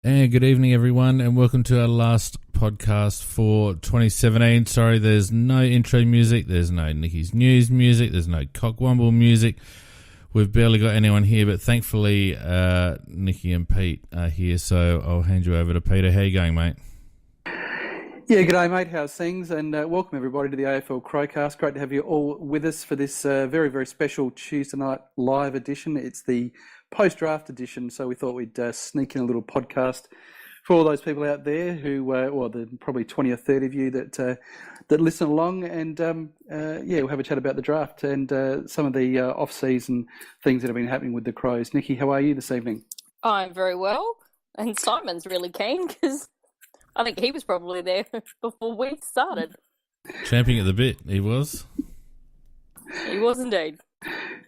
And good evening, everyone, and welcome to our last podcast for 2017. Sorry, there's no intro music, there's no Nikki's News music, there's no Cockwomble music. We've barely got anyone here, but thankfully Nikki and Pete are here, so I'll hand you over to Peter. How you going, mate? Yeah, g'day mate, how's things? And welcome everybody to the AFL Crowcast. Great to have you all with us for this very, very special Tuesday night live edition. It's the post-draft edition, so we thought we'd sneak in a little podcast for all those people out there who, the probably 20 or 30 of you that listen along, and we'll have a chat about the draft and some of the off-season things that have been happening with the Crows. Nikki, how are you this evening? I'm very well, and Simon's really keen because I think he was probably there before we started. Champing at the bit, he was. He was indeed.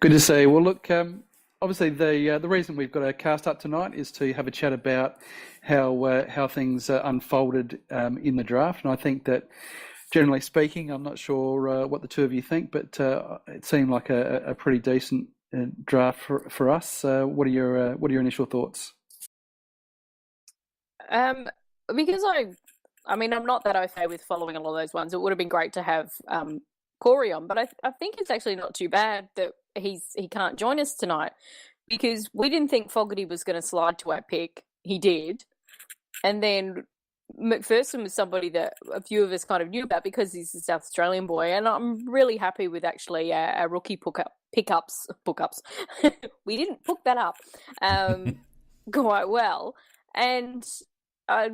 Good to see. Well, look, obviously the reason we've got a cast up tonight is to have a chat about how things unfolded in the draft, and I think that generally speaking, I'm not sure what the two of you think, but it seemed like a pretty decent draft for us. What are your initial thoughts? Because I'm not that au fait with following a lot of those ones. It would have been great to have Corey on, but I think it's actually not too bad that he can't join us tonight, because we didn't think Fogarty was going to slide to our pick. He did, and then McPherson was somebody that a few of us kind of knew about because he's a South Australian boy, and I'm really happy with actually our rookie pickups. We didn't pick that up quite well, and I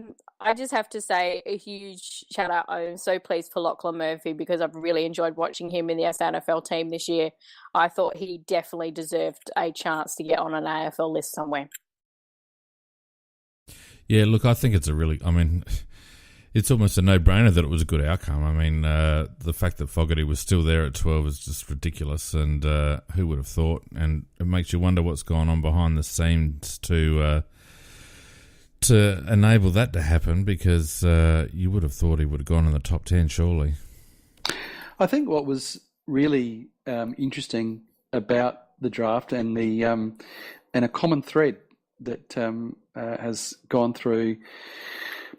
just have to say a huge shout out. I'm so pleased for Lachlan Murphy because I've really enjoyed watching him in the SANFL team this year. I thought he definitely deserved a chance to get on an AFL list somewhere. Yeah, look, I think it's it's almost a no-brainer that it was a good outcome. I mean, the fact that Fogarty was still there at 12 is just ridiculous, and who would have thought? And it makes you wonder what's gone on behind the scenes to enable that to happen, because you would have thought he would have gone in the top 10, surely. I think what was really interesting about the draft and a common thread that has gone through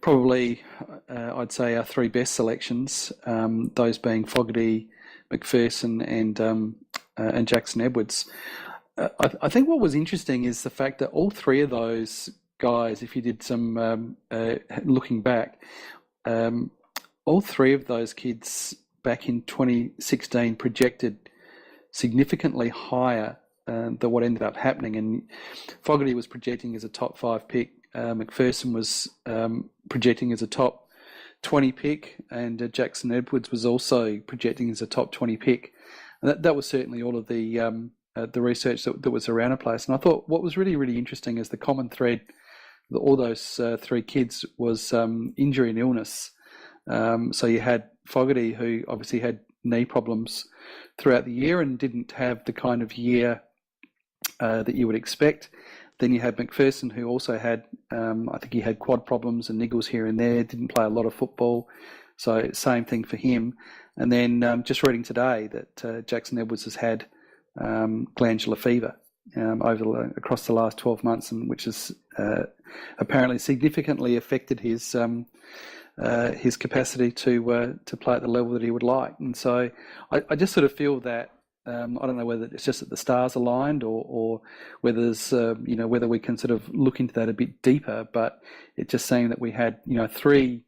probably, I'd say, our three best selections, those being Fogarty, McPherson and Jackson Edwards. I think what was interesting is the fact that all three of those guys, if you did some looking back, all three of those kids back in 2016 projected significantly higher than what ended up happening. And Fogarty was projecting as a top 5 pick. McPherson was projecting as a top 20 pick, and Jackson Edwards was also projecting as a top 20 pick. And that was certainly all of the research that was around a place. And I thought what was really, really interesting is the common thread that all those three kids was injury and illness. So you had Fogarty, who obviously had knee problems throughout the year and didn't have the kind of year that you would expect. Then you had McPherson, who also had, I think he had quad problems and niggles here and there, didn't play a lot of football. So same thing for him. And then just reading today that Jackson Edwards has had glandular fever across the last 12 months, and which has apparently significantly affected his capacity to play at the level that he would like. And so I just sort of feel that I don't know whether it's just that the stars aligned or whether there's whether we can sort of look into that a bit deeper. But it just seemed that we had three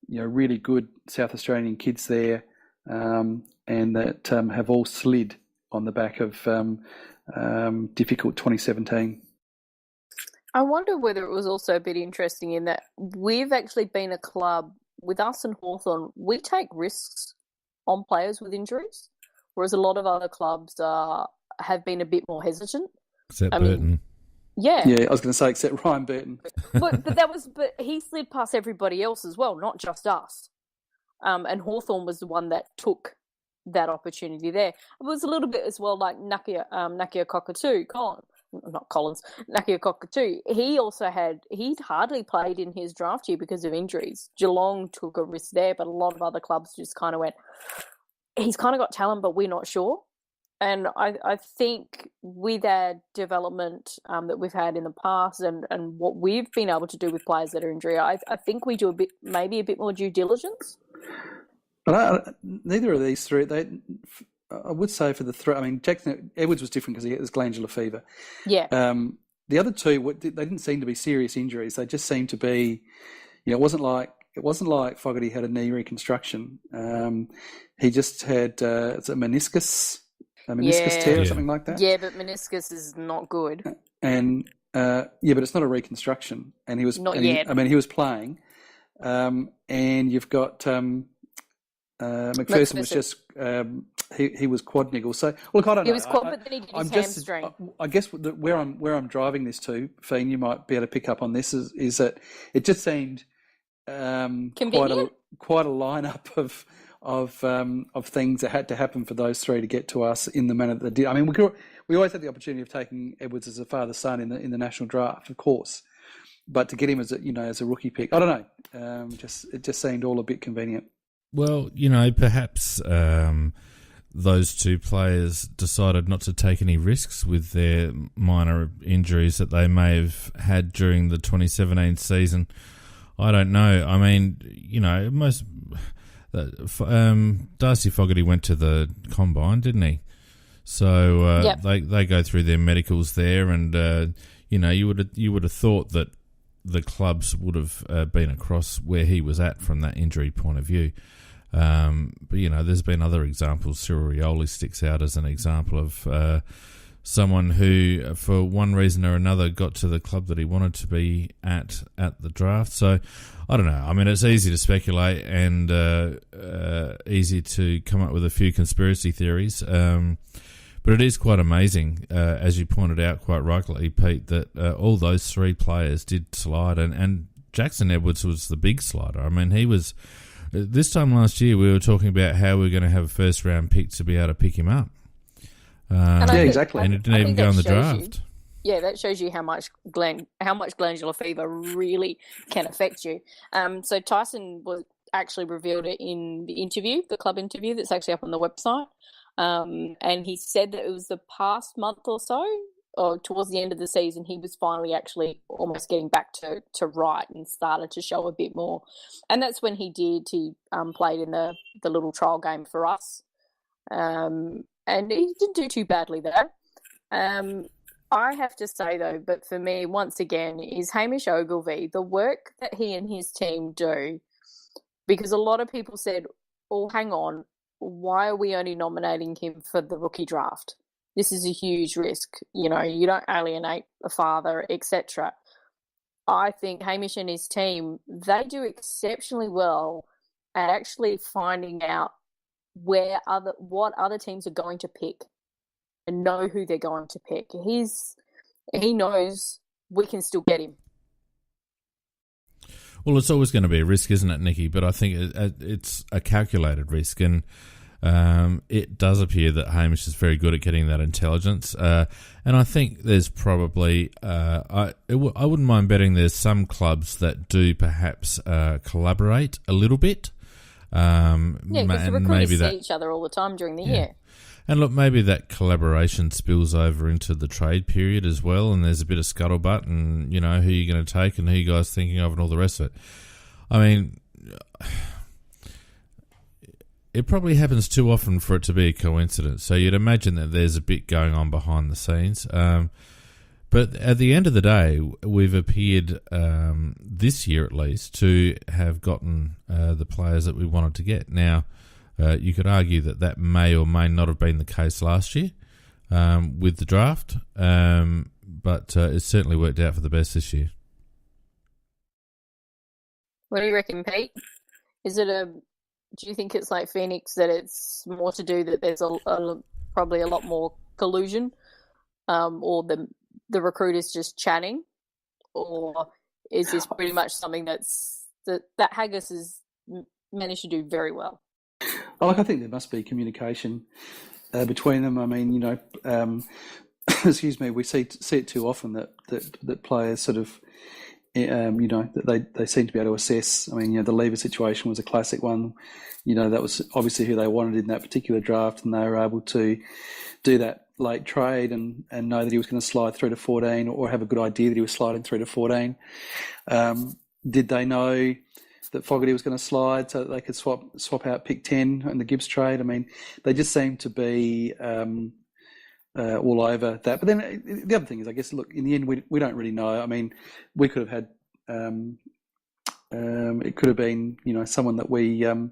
really good South Australian kids there, and that have all slid on the back of difficult 2017. I wonder whether it was also a bit interesting in that we've actually been a club, with us and Hawthorn, we take risks on players with injuries, whereas a lot of other clubs have been a bit more hesitant. Except Burton. Yeah, I was going to say except Ryan Burton. but he slid past everybody else as well, not just us. And Hawthorn was the one that took that opportunity there. It was a little bit as well like Nakia Cockatoo, Nakia Cockatoo. He'd hardly played in his draft year because of injuries. Geelong took a risk there, but a lot of other clubs just kind of went, he's kind of got talent, but we're not sure. And I think with our development that we've had in the past and what we've been able to do with players that are injured, I think we do maybe a bit more due diligence. But neither of these three, I would say for the three, I mean, Jackson Edwards was different because he had this glandular fever. Yeah. The other two, they didn't seem to be serious injuries. They just seemed to be, it wasn't like Fogarty had a knee reconstruction. He just had it's a meniscus tear or something like that. Yeah, but meniscus is not good. And but it's not a reconstruction. And he was not yet. He was playing. And you've got McPherson was just he was quad niggle. So look, I don't know. He was quad, but then he did his hamstring. I guess where I'm driving this to, Fiend, you might be able to pick up on this is that it just seemed quite a lineup of things that had to happen for those three to get to us in the manner that they did. I mean, we always had the opportunity of taking Edwards as a father-son in the national draft, of course, but to get him as a rookie pick, I don't know. It just seemed all a bit convenient. Well, perhaps those two players decided not to take any risks with their minor injuries that they may have had during the 2017 season. I don't know. I mean, Darcy Fogarty went to the combine, didn't he? So yep. they go through their medicals there, and you would have thought that the clubs would have been across where he was at from that injury point of view. But there's been other examples. Cyril Rioli sticks out as an example of someone who, for one reason or another, got to the club that he wanted to be at the draft. So, I don't know. I mean, it's easy to speculate and easy to come up with a few conspiracy theories. But it is quite amazing, as you pointed out quite rightly, Pete, that all those three players did slide. And Jackson Edwards was the big slider. I mean, he was... This time last year, we were talking about how we were going to have a first-round pick to be able to pick him up. Exactly. And it didn't even go in the draft. That shows you how much glandular fever really can affect you. So Tyson was actually revealed it in the club interview that's actually up on the website. And he said that it was the past month or so, or towards the end of the season, he was finally actually almost getting back to right and started to show a bit more. And that's when he played in the little trial game for us. And he didn't do too badly there. I have to say, though, but for me, once again, is Hamish Ogilvie, the work that he and his team do, because a lot of people said, oh, hang on, why are we only nominating him for the rookie draft? This is a huge risk. You don't alienate a father, etc. I think Hamish and his team, they do exceptionally well at actually finding out what other teams are going to pick and know who they're going to pick. He knows we can still get him. Well, it's always going to be a risk, isn't it, Nikki? But I think it's a calculated risk, and it does appear that Hamish is very good at getting that intelligence. And I think there's probably, I wouldn't mind betting there's some clubs that do perhaps collaborate a little bit. Because the recruiters see each other all the time during the year. And look, maybe that collaboration spills over into the trade period as well, and there's a bit of scuttlebutt and, who you're going to take and who you guys thinking of and all the rest of it. I mean, it probably happens too often for it to be a coincidence. So you'd imagine that there's a bit going on behind the scenes. But at the end of the day, we've appeared, this year at least, to have gotten the players that we wanted to get. Now, you could argue that may or may not have been the case last year with the draft, but it certainly worked out for the best this year. What do you reckon, Pete? Do you think it's like Phoenix, that it's more to do that there's probably a lot more collusion, or the recruiters just chatting, or is this pretty much something that Haggis has managed to do very well? I think there must be communication between them. I mean, excuse me, we see it too often that players sort of that they seem to be able to assess. I mean, the Lever situation was a classic one. That was obviously who they wanted in that particular draft, and they were able to do that late trade and know that he was going to slide through to 14, or have a good idea that he was sliding through to 14. Did they know that Fogarty was going to slide so that they could swap out pick 10 in the Gibbs trade? I mean, they just seem to be all over that. But then the other thing is, I guess, look, in the end, we don't really know. I mean, we could have had it could have been someone that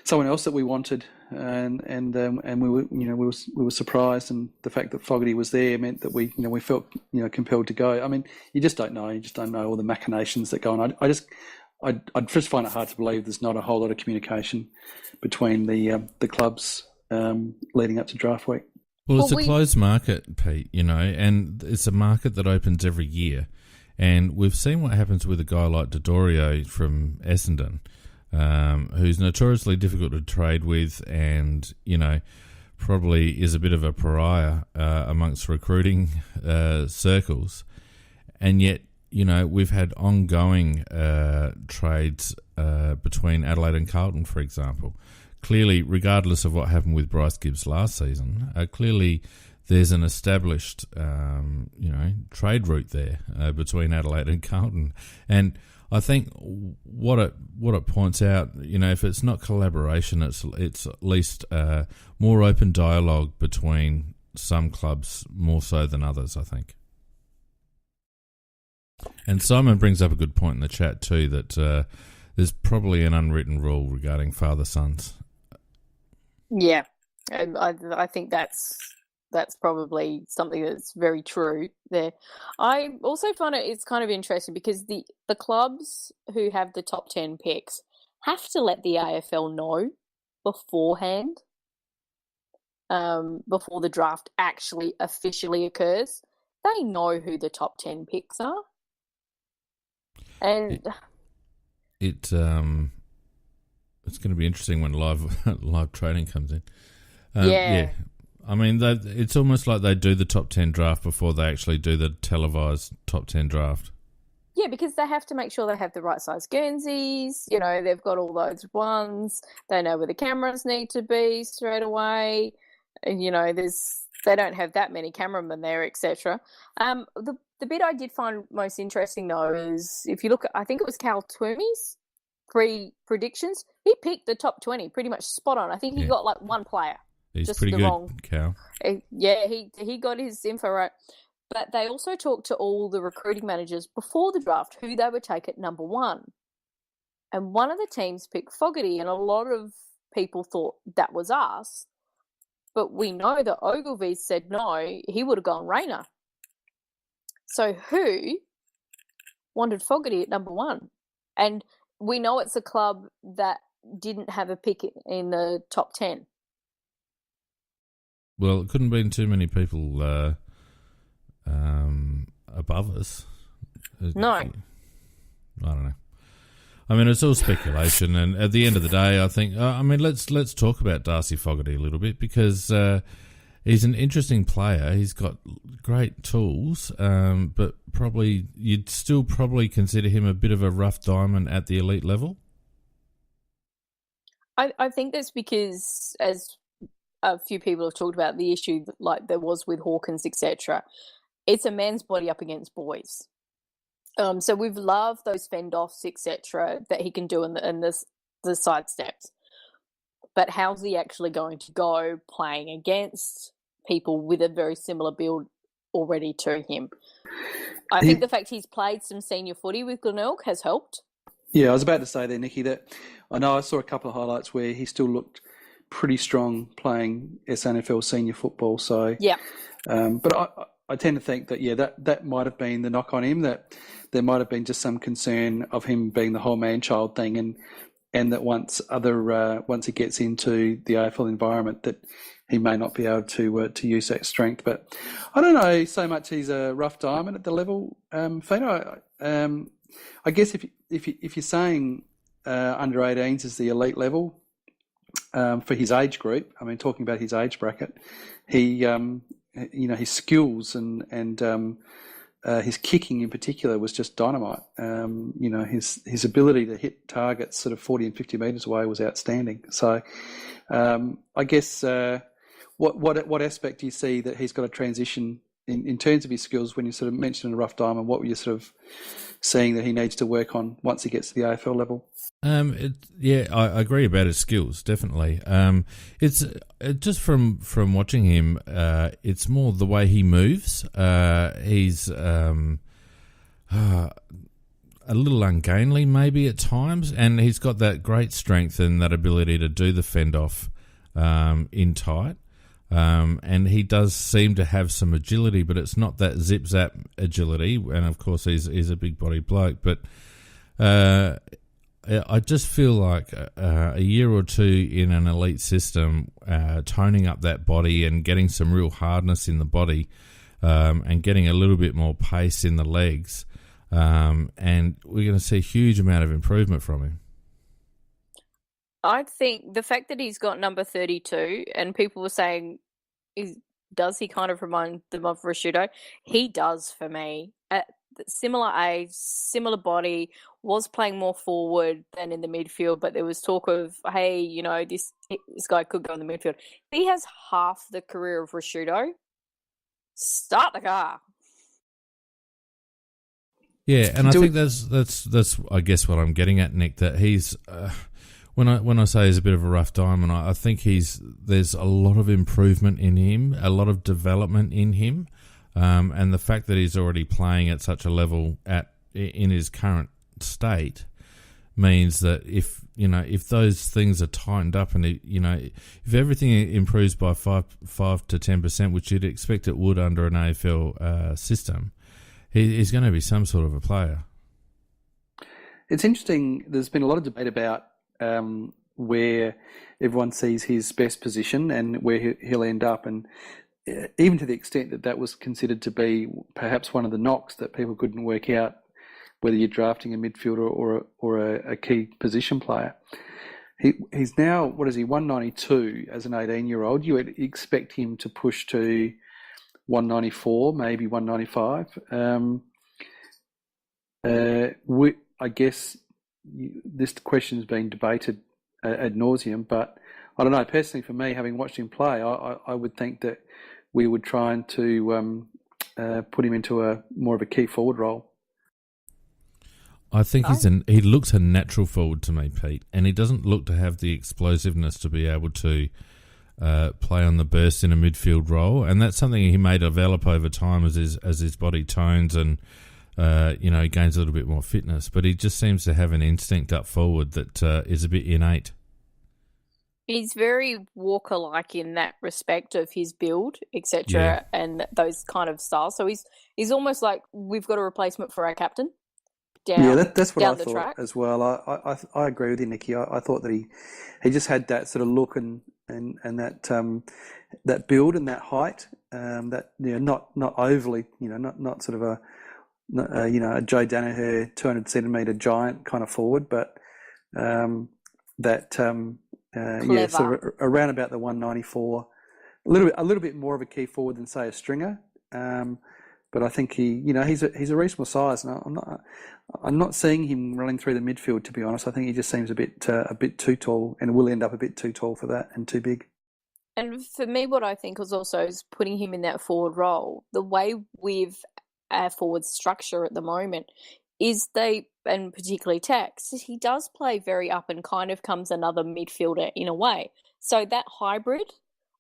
someone else that we wanted, and we were surprised, and the fact that Fogarty was there meant that we felt compelled to go. I mean, you just don't know. You just don't know all the machinations that go on. I just find it hard to believe there's not a whole lot of communication between the clubs leading up to draft week. Well, it's a closed market, Pete, and it's a market that opens every year. And we've seen what happens with a guy like Dodorio from Essendon, who's notoriously difficult to trade with and, probably is a bit of a pariah amongst recruiting circles. And yet, we've had ongoing trades between Adelaide and Carlton, for example. Clearly, regardless of what happened with Bryce Gibbs last season, clearly there's an established, trade route there between Adelaide and Carlton. And I think what it points out, if it's not collaboration, it's at least more open dialogue between some clubs more so than others, I think. And Simon brings up a good point in the chat too, that there's probably an unwritten rule regarding father-sons. Yeah, and I think that's probably something that's very true there. I also find it's kind of interesting because the clubs who have the top 10 picks have to let the AFL know beforehand, before the draft actually officially occurs. They know who the top 10 picks are. And it's going to be interesting when live training comes in. Yeah. I mean, it's almost like they do the top 10 draft before they actually do the televised top 10 draft. Yeah, because they have to make sure they have the right size Guernseys. They've got all those ones. They know where the cameras need to be straight away. And, they don't have that many cameramen there, etc. The bit I did find most interesting, though, is if you look at, I think it was Cal Twomey's predictions, he picked the top 20 pretty much spot on. I think he got like one player. He's just pretty good, Cal. Yeah, he got his info right. But they also talked to all the recruiting managers before the draft who they would take at number 1. And one of the teams picked Fogarty, and a lot of people thought that was us. But we know that Ogilvy said no, he would have gone Rayner. So who wanted Fogarty at number 1? And we know it's a club that didn't have a pick in the top 10. Well, it couldn't have been too many people above us. No. I don't know. I mean, it's all speculation, and at the end of the day, I think. Let's talk about Darcy Fogarty a little bit because he's an interesting player. He's got great tools, but you'd still probably consider him a bit of a rough diamond at the elite level. I think that's because, as a few people have talked about, the issue like there was with Hawkins, etc. It's a man's body up against boys. So we've loved those fend-offs, etc., that he can do in the side steps. But how's he actually going to go playing against people with a very similar build already to him? I think the fact he's played some senior footy with Glenelg has helped. Yeah, I was about to say there, Nikki, that I know I saw a couple of highlights where he still looked pretty strong playing SNFL senior football. So yeah, but I tend to think that that might have been the knock on him, that there might have been just some concern of him being the whole man child thing, and that once he gets into the AFL environment, that he may not be able to use that strength. But I don't know so much he's a rough diamond at the level. Fino, I guess if you're saying under 18s is the elite level for his age group, I mean, talking about his age bracket, he his skills and his kicking in particular was just dynamite. His ability to hit targets sort of 40 and 50 metres away was outstanding. So I guess what aspect do you see that he's got to transition in terms of his skills when you sort of mentioned a rough diamond? What were you sort of seeing that he needs to work on once he gets to the AFL level? I agree about his skills, definitely. It's just from watching him, it's more the way he moves. He's a little ungainly maybe at times, and he's got that great strength and that ability to do the fend off in tight. And he does seem to have some agility, but it's not that zip-zap agility. And, of course, he's a big-bodied bloke. But I just feel like a year or two in an elite system, toning up that body and getting some real hardness in the body and getting a little bit more pace in the legs, and we're going to see a huge amount of improvement from him. I think the fact that he's got number 32, and people were saying, does he kind of remind them of Rashudo? He does for me. At similar age, similar body, was playing more forward than in the midfield, but there was talk of, hey, this guy could go in the midfield. He has half the career of Rashudo. Start the car. Yeah, and I think that's I guess what I'm getting at, Nick, that he's when I say he's a bit of a rough diamond, I think there's a lot of improvement in him, a lot of development in him, and the fact that he's already playing at such a level in his current state means that if those things are tightened up and if everything improves by 5 to 10%, which you'd expect it would under an AFL system, he's going to be some sort of a player. It's interesting. There's been a lot of debate about where everyone sees his best position and where he'll end up, and even to the extent that was considered to be perhaps one of the knocks that people couldn't work out whether you're drafting a midfielder or a key position player. He's now, 192 as an 18-year-old. You would expect him to push to 194, maybe 195. I guess this question has been debated ad nauseum, but I don't know. Personally, for me, having watched him play, I would think that we would try and to put him into a more of a key forward role. I think he looks a natural forward to me, Pete, and he doesn't look to have the explosiveness to be able to play on the burst in a midfield role, and that's something he may develop over time as his body tones and gains a little bit more fitness. But he just seems to have an instinct up forward that is a bit innate. He's very Walker-like in that respect of his build, etc., and those kind of styles. So he's almost like we've got a replacement for our captain. That's what I thought track as well. I agree with you, Nicky. I thought that he just had that sort of look and that build and that height, that not overly, not sort of a Joe Danaher 200 centimetre giant kind of forward, but sort of around about the 194, a little bit more of a key forward than say a Stringer. But I think he's a reasonable size, and I'm not seeing him running through the midfield, to be honest. I think he just seems a bit too tall, and will end up a bit too tall for that and too big. And for me, what I think is putting him in that forward role. The way with our forward structure at the moment is and particularly Tex, he does play very up and kind of comes another midfielder in a way. So that hybrid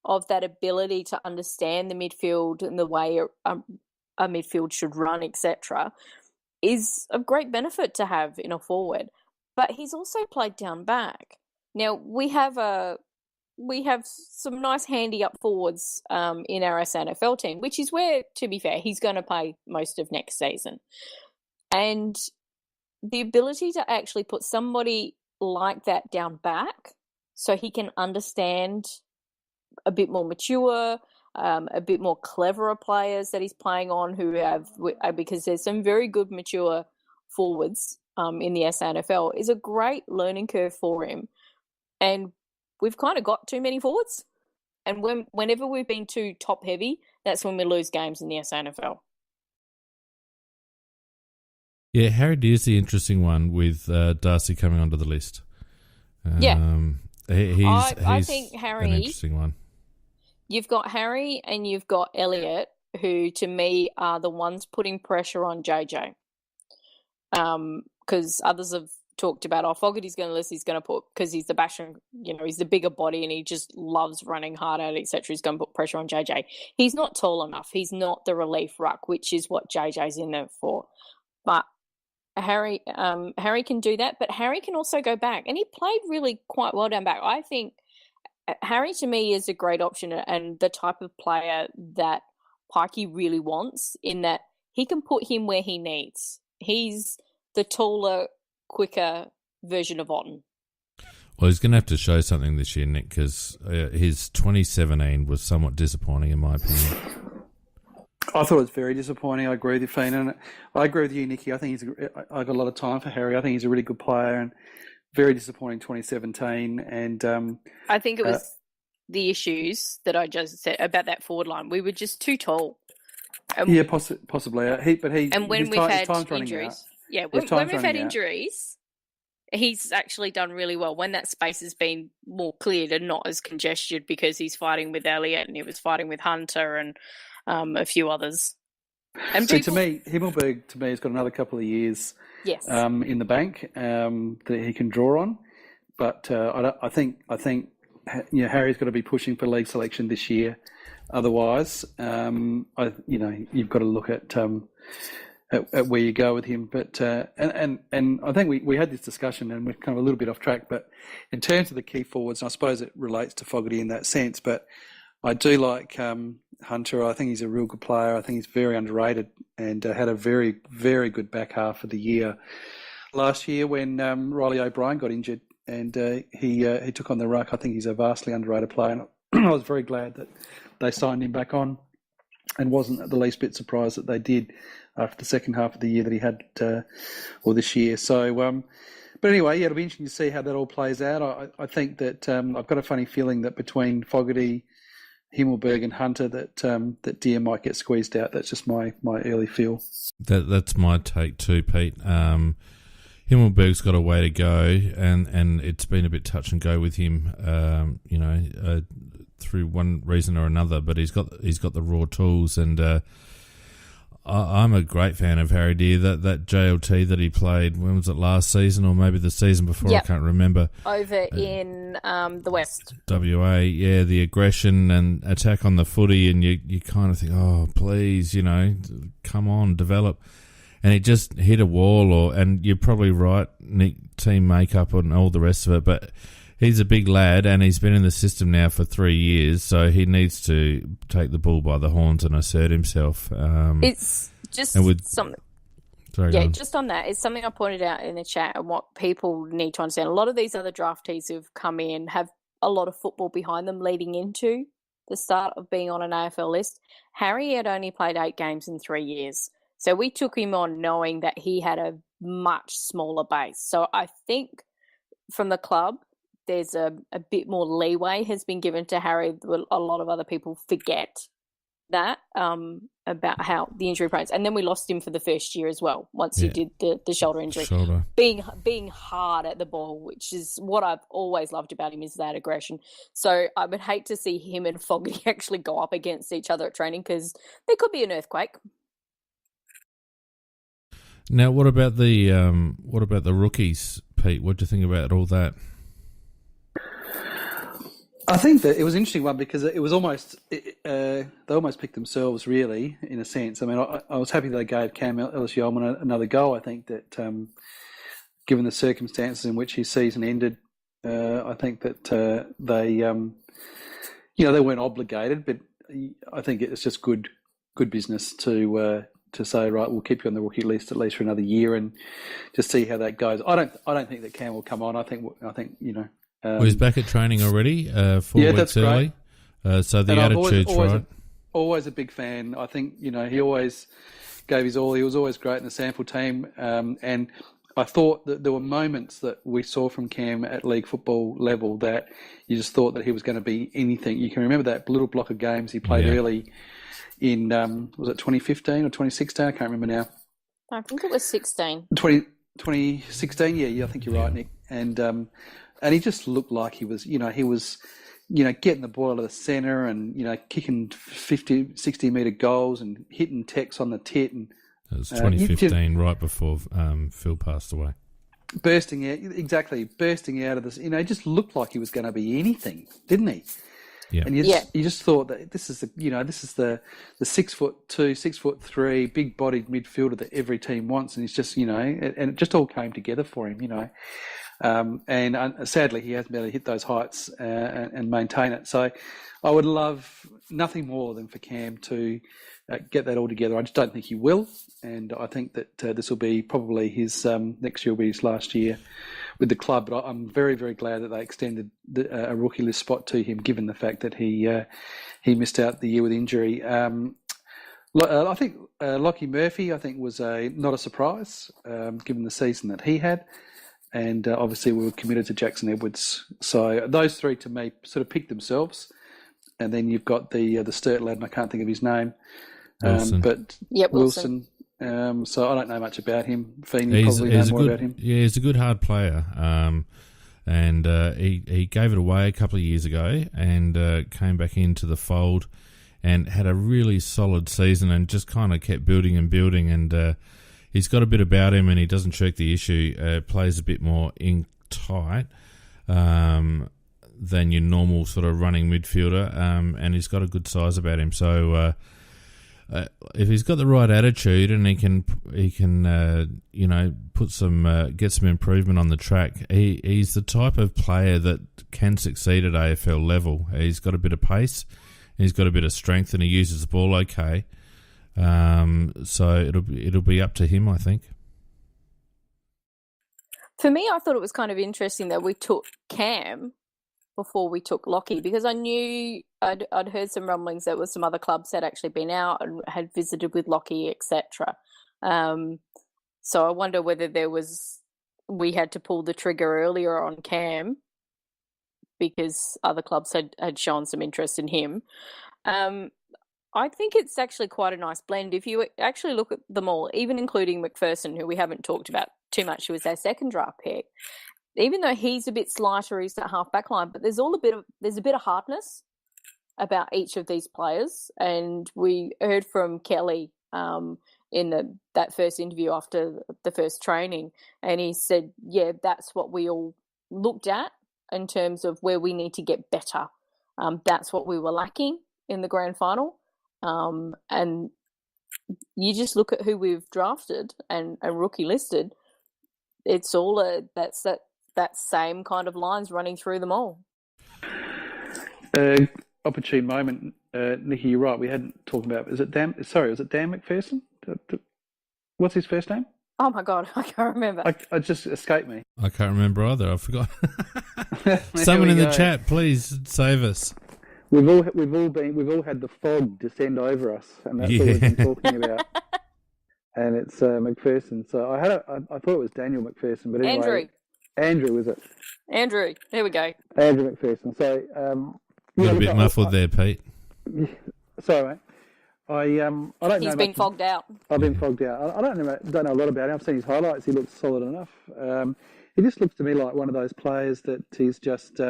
of that ability to understand the midfield and the way a midfield should run, etc., is a great benefit to have in a forward. But he's also played down back. Now we have some nice handy up forwards in our SNFL team, which is where, to be fair, he's going to play most of next season. And the ability to actually put somebody like that down back so he can understand a bit more mature, a bit more cleverer players that he's playing on because there's some very good mature forwards in the SNFL, is a great learning curve for him. And we've kind of got too many forwards. And whenever we've been too top heavy, that's when we lose games in the SNFL. Yeah, Harry Deer's the interesting one with Darcy coming onto the list. I think Harry, an interesting one. You've got Harry and you've got Elliot, who to me are the ones putting pressure on JJ. Because others have talked about, Fogarty's going to list, he's going to put, because he's the basher, he's the bigger body and he just loves running hard at it, etc. He's going to put pressure on JJ. He's not tall enough. He's not the relief ruck, which is what JJ's in there for. But Harry can do that, but Harry can also go back, and he played really quite well down back. I think Harry to me is a great option and the type of player that Pikey really wants, in that he can put him where he needs. He's the taller, quicker version of Otten. Well, he's going to have to show something this year, Nick, because his 2017 was somewhat disappointing in my opinion. I thought it was very disappointing. I agree with you, Fiona, and I agree with you, Nicky. I think I got a lot of time for Harry. I think he's a really good player, and very disappointing 2017. And I think it was the issues that I just said about that forward line. We were just too tall. Yeah, possibly. And when we've had injuries, when we've had injuries, he's actually done really well. When that space has been more cleared and not as congested, because he's fighting with Elliot and he was fighting with Hunter and a few others. And to me, Himmelberg has got another couple of years in the bank that he can draw on. But I think Harry's got to be pushing for league selection this year. Otherwise, you've got to look at where you go with him. But and I think we had this discussion and we're kind of a little bit off track. But in terms of the key forwards, and I suppose it relates to Fogarty in that sense, but I do like Hunter. I think he's a real good player. I think he's very underrated and had a very, very good back half of the year last year when Riley O'Brien got injured and he took on the ruck. I think he's a vastly underrated player, and I was very glad that they signed him back on, and wasn't the least bit surprised that they did after the second half of the year that he had, or this year. So, but anyway, it'll be interesting to see how that all plays out. I think that I've got a funny feeling that between Fogarty, Himmelberg and Hunter that Deer might get squeezed out. That's just my early feel. That's my take too, Pete. Himmelberg's got a way to go, and it's been a bit touch and go with him, through one reason or another. But he's got the raw tools, and I'm a great fan of Harry Deer. That JLT that he played, when was it, last season or maybe the season before? I can't remember. Over in the West. WA, yeah, the aggression and attack on the footy, and you kind of think, oh, please, come on, develop. And he just hit a wall, and you're probably right, Nick, team makeup and all the rest of it, but he's a big lad, and he's been in the system now for 3 years, so he needs to take the bull by the horns and assert himself. It's just something. Sorry, just on that, it's something I pointed out in the chat, and what people need to understand. A lot of these other draftees who've come in have a lot of football behind them leading into the start of being on an AFL list. Harry had only played 8 games in 3 years. So we took him on knowing that he had a much smaller base. So I think from the club, there's a bit more leeway has been given to Harry. A lot of other people forget that about how the injury prone. And then we lost him for the first year as well, once he did the shoulder injury. Being hard at the ball, which is what I've always loved about him, is that aggression. So I would hate to see him and Fogarty actually go up against each other at training, because there could be an earthquake. Now, what about the rookies, Pete? What do you think about all that? I think that it was an interesting one, because it was almost they almost picked themselves, really, in a sense. I mean, I was happy they gave Cam Ellis-Yeoman another go. I think that given the circumstances in which his season ended, I think that they weren't obligated, but I think it's just good business to say, right, we'll keep you on the rookie list at least for another year and just see how that goes. I don't think that Cam will come on. I think well, he's back at training already, 4 weeks early. So the attitude's right. Always a big fan. I think he always gave his all. He was always great in the sample team, and I thought that there were moments that we saw from Cam at league football level that you just thought that he was going to be anything. You can remember that little block of games he played early in, was it 2015 or 2016? I can't remember now. I think it was 16. 2016, yeah, I think you're right, Nick. And he just looked like he was getting the ball out of the centre and, kicking 50, 60-metre goals and hitting techs on the tit. And it was 2015, right before Phil passed away. Bursting out of this, he just looked like he was going to be anything, didn't he? Yeah. And you just thought that this is the 6'2", 6'3", big-bodied midfielder that every team wants, and he's just, and it just all came together for him, and sadly he hasn't been able to hit those heights and maintain it. So I would love nothing more than for Cam to get that all together. I just don't think he will, and I think that this will be probably his next year will be his last year with the club. But I'm very, very glad that they extended a rookie list spot to him, given the fact that he missed out the year with injury. I think Lockie Murphy, was not a surprise, given the season that he had. And obviously we were committed to Jackson Edwards. So those three to me sort of picked themselves. And then you've got the Sturt lad, and I can't think of his name. Wilson. Wilson. So I don't know much about him. Feeney probably knows more about him. Yeah, he's a good hard player. And he gave it away a couple of years ago and came back into the fold and had a really solid season and just kind of kept building and building. And he's got a bit about him, and he doesn't shirk the issue. Plays a bit more in tight than your normal sort of running midfielder, and he's got a good size about him. So if he's got the right attitude and he can put some get some improvement on the track, he's the type of player that can succeed at AFL level. He's got a bit of pace, he's got a bit of strength, and he uses the ball okay. So it'll be up to him, I think. For me, I thought it was kind of interesting that we took Cam before we took Lockie, because I knew I'd heard some rumblings that was some other clubs had actually been out and had visited with Lockie, etc. So I wonder whether we had to pull the trigger earlier on Cam because other clubs had shown some interest in him. I think it's actually quite a nice blend. If you actually look at them all, even including McPherson, who we haven't talked about too much, who was our second draft pick, even though he's a bit slighter, he's that half back line, but there's a bit of hardness about each of these players. And we heard from Kelly in that first interview after the first training, and he said, yeah, that's what we all looked at in terms of where we need to get better. That's what we were lacking in the grand final. And you just look at who we've drafted and rookie listed, it's all that same kind of lines running through them all. Opportune moment, Nikki, you're right. We hadn't talked about. Was it Dan McPherson? What's his first name? Oh my God, I can't remember. I just escaped me. I can't remember either. I forgot. Someone in the chat, please save us. We've all had the fog descend over us, and that's all we've been talking about. And it's McPherson. So I thought it was Daniel McPherson, but anyway, Andrew was it? Andrew, there we go. Andrew McPherson. So a bit muffled there, Pete. Sorry, mate. I don't know. He's been fogged out. I've been fogged out. I don't know a lot about him. I've seen his highlights. He looks solid enough. He just looks to me like one of those players that he's just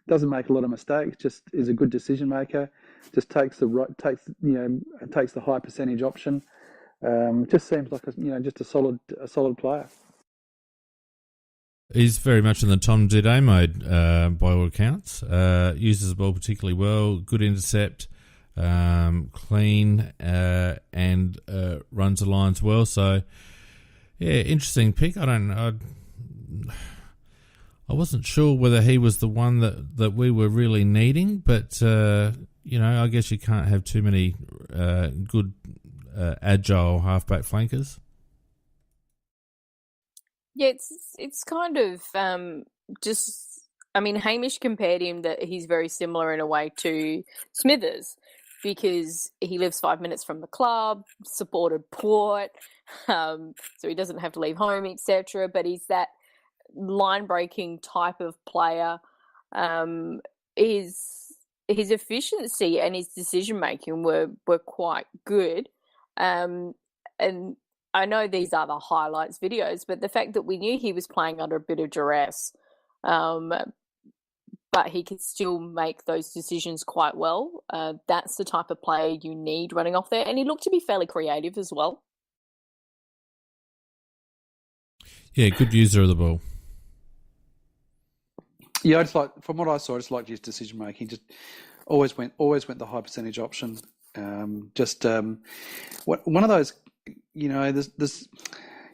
doesn't make a lot of mistakes. Just is a good decision maker. Just takes the high percentage option. Just seems like just a solid player. He's very much in the Tom Dede mode by all accounts. Uses the ball particularly well. Good intercept. Clean and runs the lines well. So yeah, interesting pick. I wasn't sure whether he was the one that we were really needing, but I guess you can't have too many good agile halfback flankers. Yeah, it's kind of Hamish compared him that he's very similar in a way to Smithers, because he lives 5 minutes from the club, supported Port, so he doesn't have to leave home, etc. But he's that line-breaking type of player. His efficiency and his decision-making were quite good. And I know these are the highlights videos, but the fact that we knew he was playing under a bit of duress, but he could still make those decisions quite well. That's the type of player you need running off there. And he looked to be fairly creative as well. Yeah, good user of the ball. Yeah, I just like, from what I saw, I just liked his decision making. Just always went the high percentage option. One of those, there's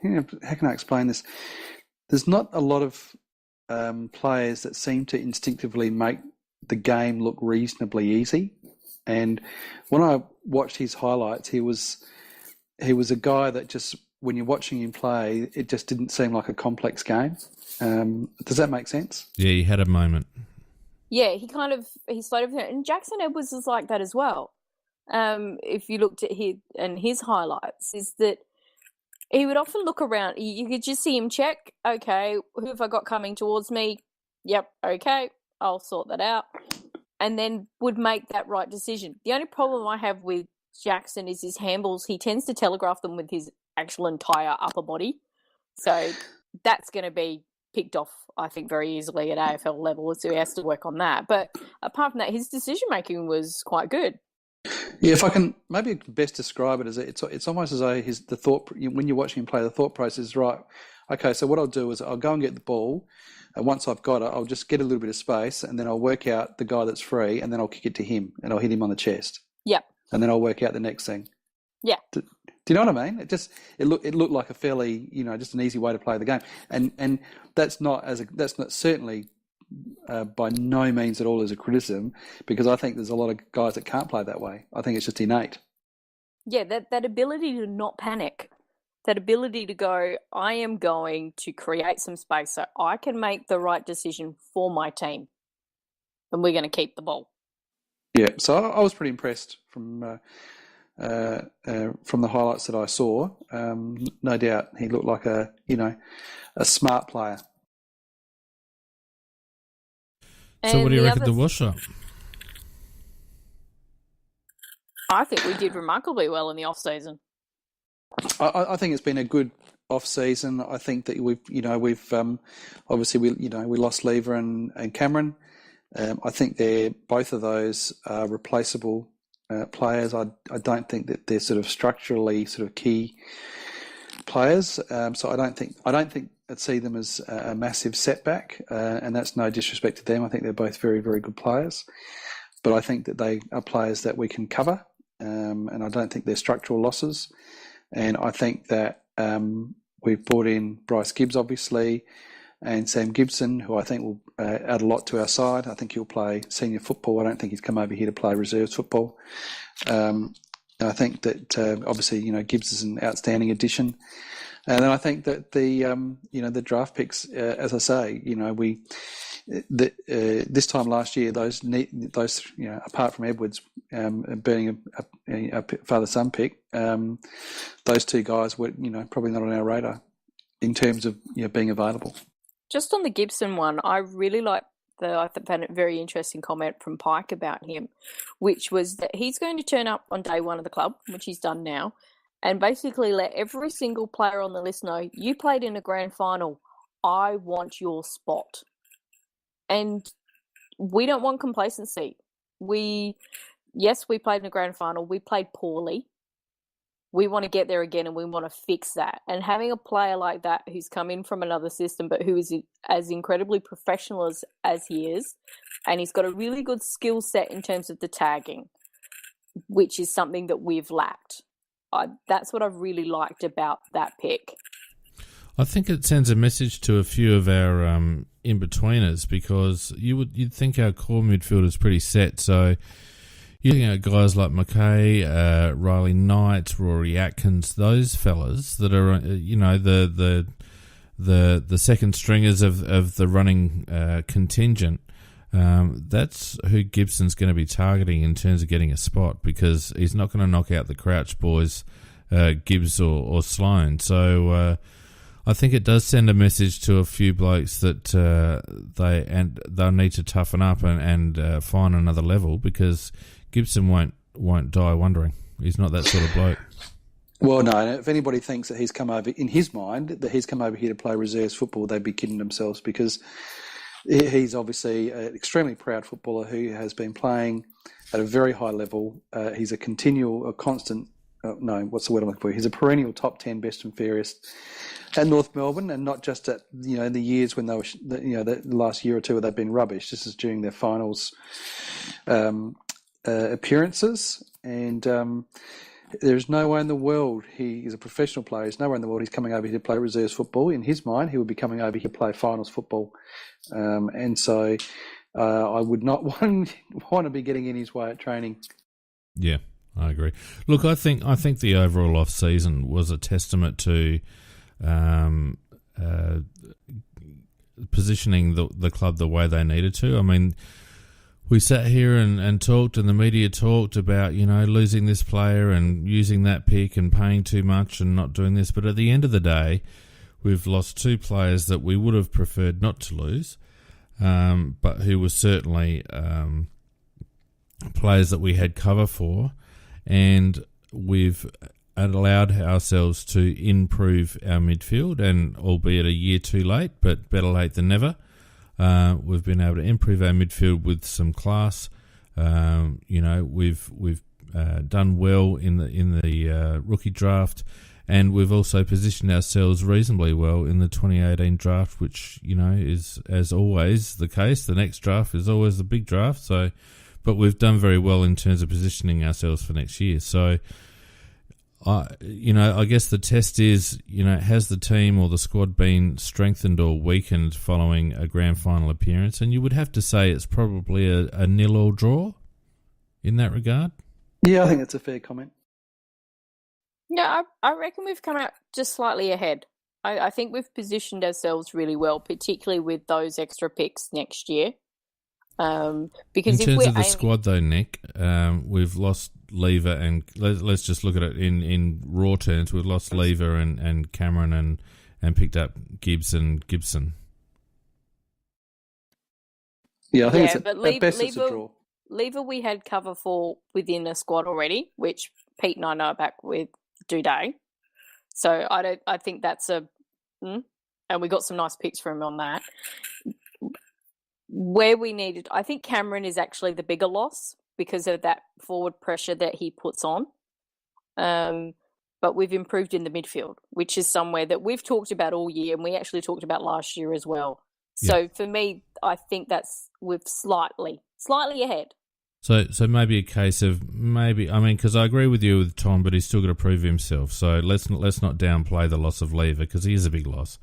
how can I explain this? There's not a lot of players that seem to instinctively make the game look reasonably easy. And when I watched his highlights, he was a guy that just, when you're watching him play, it just didn't seem like a complex game. Does that make sense? Yeah, he had a moment. Yeah, he slowed everything. And Jackson Edwards is like that as well. If you looked at his highlights, is that he would often look around. You could just see him check, okay, who have I got coming towards me? Yep, okay, I'll sort that out. And then would make that right decision. The only problem I have with Jackson is his handballs. He tends to telegraph them with his actual entire upper body. So that's going to be picked off, I think, very easily at AFL level, so he has to work on that. But apart from that, his decision-making was quite good. Yeah, if I can maybe best describe it as it's almost as though the thought, when you're watching him play, the thought process is right. Okay, so what I'll do is I'll go and get the ball, and once I've got it, I'll just get a little bit of space, and then I'll work out the guy that's free, and then I'll kick it to him, and I'll hit him on the chest. Yep. And then I'll work out the next thing. Yeah. Do you know what I mean? It looked like a fairly, just an easy way to play the game, and that's certainly by no means at all as a criticism, because I think there's a lot of guys that can't play that way. I think it's just innate. Yeah, that ability to not panic, that ability to go, I am going to create some space so I can make the right decision for my team, and we're going to keep the ball. Yeah, so I was pretty impressed from the highlights that I saw. No doubt he looked like a smart player. So what do you reckon the wash-up? I think we did remarkably well in the off-season. I think it's been a good off-season. I think that we've obviously we lost Lever and Cameron. I think both of those are replaceable players. I don't think that they're sort of structurally sort of key players. So I don't think I'd see them as a massive setback, and that's no disrespect to them. I think they're both very, very good players, but I think that they are players that we can cover, and I don't think they're structural losses. And I think that we've brought in Bryce Gibbs, obviously, and Sam Gibson, who I think will add a lot to our side. I think he'll play senior football. I don't think he's come over here to play reserves football. I think that obviously, Gibbs is an outstanding addition. And then I think that the draft picks, as I say, this time last year, those apart from Edwards being a father-son pick, those two guys were probably not on our radar in terms of being available. Just on the Gibson one, I really like I found a very interesting comment from Pike about him, which was that he's going to turn up on day one of the club, which he's done now, and basically let every single player on the list know, you played in a grand final, I want your spot. And we don't want complacency. Yes, we played in a grand final, we played poorly. We want to get there again and we want to fix that. And having a player like that who's come in from another system but who is as incredibly professional as he is, and he's got a really good skill set in terms of the tagging, which is something that we've lacked. That's what I've really liked about that pick. I think it sends a message to a few of our in-betweeners, because you'd think our core midfield is pretty set. So you think about guys like McKay, Riley Knight, Rory Atkins, those fellas that are the second stringers of the running contingent. That's who Gibson's going to be targeting in terms of getting a spot, because he's not going to knock out the Crouch boys, Gibbs or Sloan. So I think it does send a message to a few blokes that they'll need to toughen up and find another level, because Gibson won't die wondering. He's not that sort of bloke. Well, no. If anybody thinks that he's come over, in his mind, that he's come over here to play reserves football, they'd be kidding themselves, because he's obviously an extremely proud footballer who has been playing at a very high level. He's a constant. No, what's the word I'm looking for? He's a perennial top 10 best and fairest at North Melbourne, and not just at the years when they were the last year or two where they've been rubbish. This is during their finals appearances, and there's no way in the world he is a professional player. There's no way in the world he's coming over here to play reserves football. In his mind, he would be coming over here to play finals football, and so I would not want to be getting in his way at training. Yeah, I agree. Look, I think the overall off season was a testament to positioning the club the way they needed to. I mean, we sat here and talked, and the media talked about, losing this player and using that pick and paying too much and not doing this. But at the end of the day, we've lost two players that we would have preferred not to lose, but who were certainly players that we had cover for, and we've allowed ourselves to improve our midfield, and albeit a year too late, but better late than never. We've been able to improve our midfield with some class. We've done well in the rookie draft, and we've also positioned ourselves reasonably well in the 2018 draft, which is, as always, the case. The next draft is always the big draft. So, but we've done very well in terms of positioning ourselves for next year. So, I guess the test is, has the team or the squad been strengthened or weakened following a grand final appearance? And you would have to say it's probably a 0-0 draw in that regard. Yeah, I think that's a fair comment. Yeah, I reckon we've come out just slightly ahead. I think we've positioned ourselves really well, particularly with those extra picks next year. Because in terms of the squad, though, Nick, we've lost Lever, and let's just look at it in raw terms. We've lost Lever and Cameron and picked up Gibbs and Gibson. Yeah, I think it's a draw. Lever we had cover for within the squad already, which Pete and I know back with Duday. So I think that's and we got some nice picks from him on that. Where we needed, I think Cameron is actually the bigger loss because of that forward pressure that he puts on. But we've improved in the midfield, which is somewhere that we've talked about all year, and we actually talked about last year as well. So for me, I think we're slightly ahead. So maybe a case of because I agree with you with Tom, but he's still got to prove himself. So let's not downplay the loss of Lever, because he is a big loss.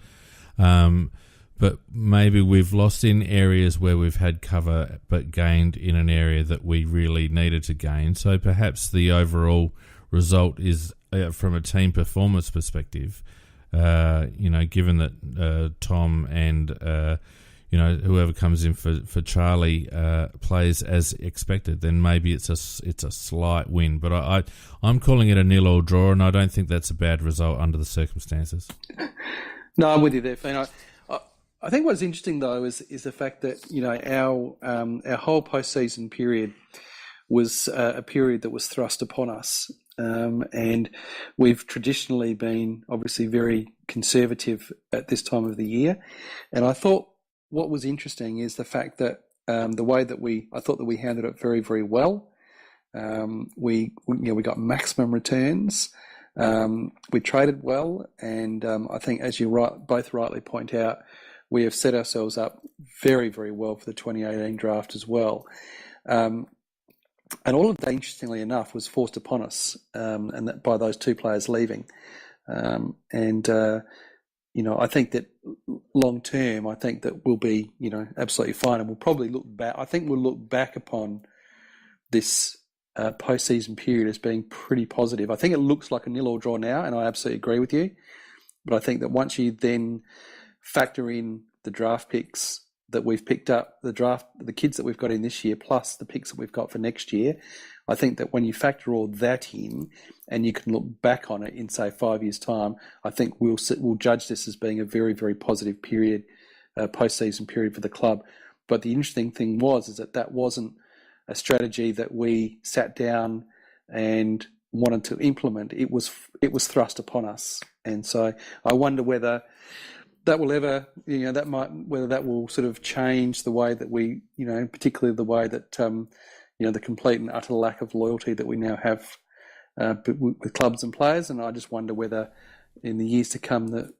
But maybe we've lost in areas where we've had cover but gained in an area that we really needed to gain. So perhaps the overall result is, from a team performance perspective, given that Tom and whoever comes in for Charlie plays as expected, then maybe it's a slight win. But I'm calling it a 0-0 draw, and I don't think that's a bad result under the circumstances. No, I'm with you there, Finn. I think what's interesting, though, is the fact that our whole postseason period was a period that was thrust upon us, and we've traditionally been obviously very conservative at this time of the year. And I thought what was interesting is the fact that the way that I thought that we handled it very, very well. We got maximum returns. We traded well, and I think, as you both rightly point out, we have set ourselves up very, very well for the 2018 draft as well. And all of that, interestingly enough, was forced upon us, and that by those two players leaving. I think that long term, I think that we'll be, absolutely fine, and we'll probably look back. I think we'll look back upon this postseason period as being pretty positive. I think it looks like a 0-0 draw now, and I absolutely agree with you. But I think that once you then factor in the draft picks that we've picked up, the kids that we've got in this year, plus the picks that we've got for next year, I think that when you factor all that in, and you can look back on it in, say, 5 years' time, I think we'll judge this as being a very, very positive period, postseason period for the club. But the interesting thing is that wasn't a strategy that we sat down and wanted to implement, it was thrust upon us. And so I wonder whether that will ever, whether that will sort of change the way that we, particularly the way that, the complete and utter lack of loyalty that we now have with clubs and players. And I just wonder whether in the years to come that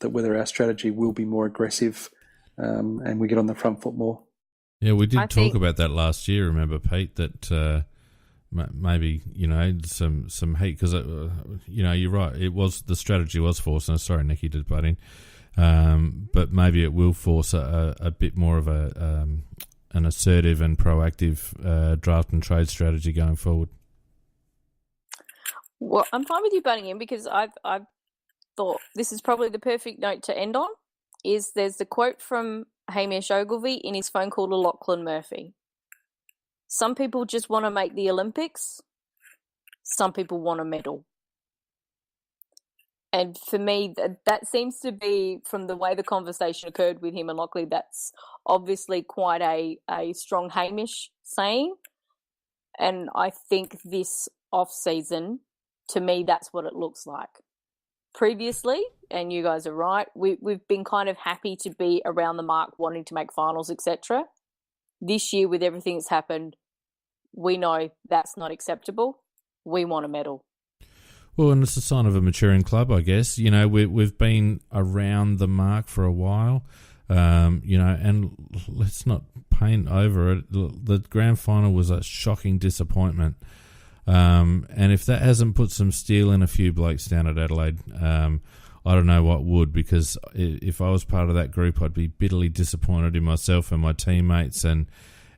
whether our strategy will be more aggressive and we get on the front foot more. Yeah, we did talk about that last year, remember, Pete, that maybe, some heat, because, you're right, the strategy was forced, and sorry, Nicky, to butt in, but maybe it will force a bit more of an assertive and proactive draft and trade strategy going forward. Well, I'm fine with you butting in, because I've thought this is probably the perfect note to end on. There's the quote from Hamish Ogilvy in his phone call to Lachlan Murphy. Some people just want to make the Olympics. Some people want a medal. And for me, that seems to be, from the way the conversation occurred with him and Lockley, that's obviously quite a strong Hamish saying. And I think this off-season, to me, that's what it looks like. Previously, and you guys are right, we've been kind of happy to be around the mark, wanting to make finals, etc. This year, with everything that's happened, we know that's not acceptable. We want a medal. Well, and it's a sign of a maturing club, I guess. We've been around the mark for a while, and let's not paint over it. The grand final was a shocking disappointment. And if that hasn't put some steel in a few blokes down at Adelaide, I don't know what would, because if I was part of that group, I'd be bitterly disappointed in myself and my teammates and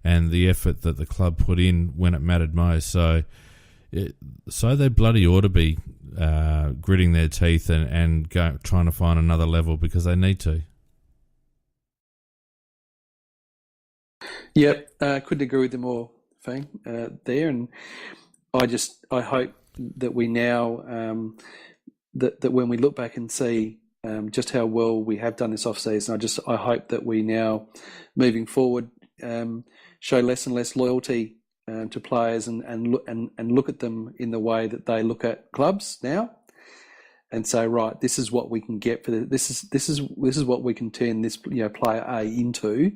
the effort that the club put in when it mattered most. So they bloody ought to be gritting their teeth and trying to find another level, because they need to. Yep, couldn't agree with you more, Fang, there. And I hope that we now, that when we look back and see just how well we have done this off-season, I hope that we now, moving forward, show less and less loyalty to players and look at them in the way that they look at clubs now, and say, right, this is what we can get for this is what we can turn this player A into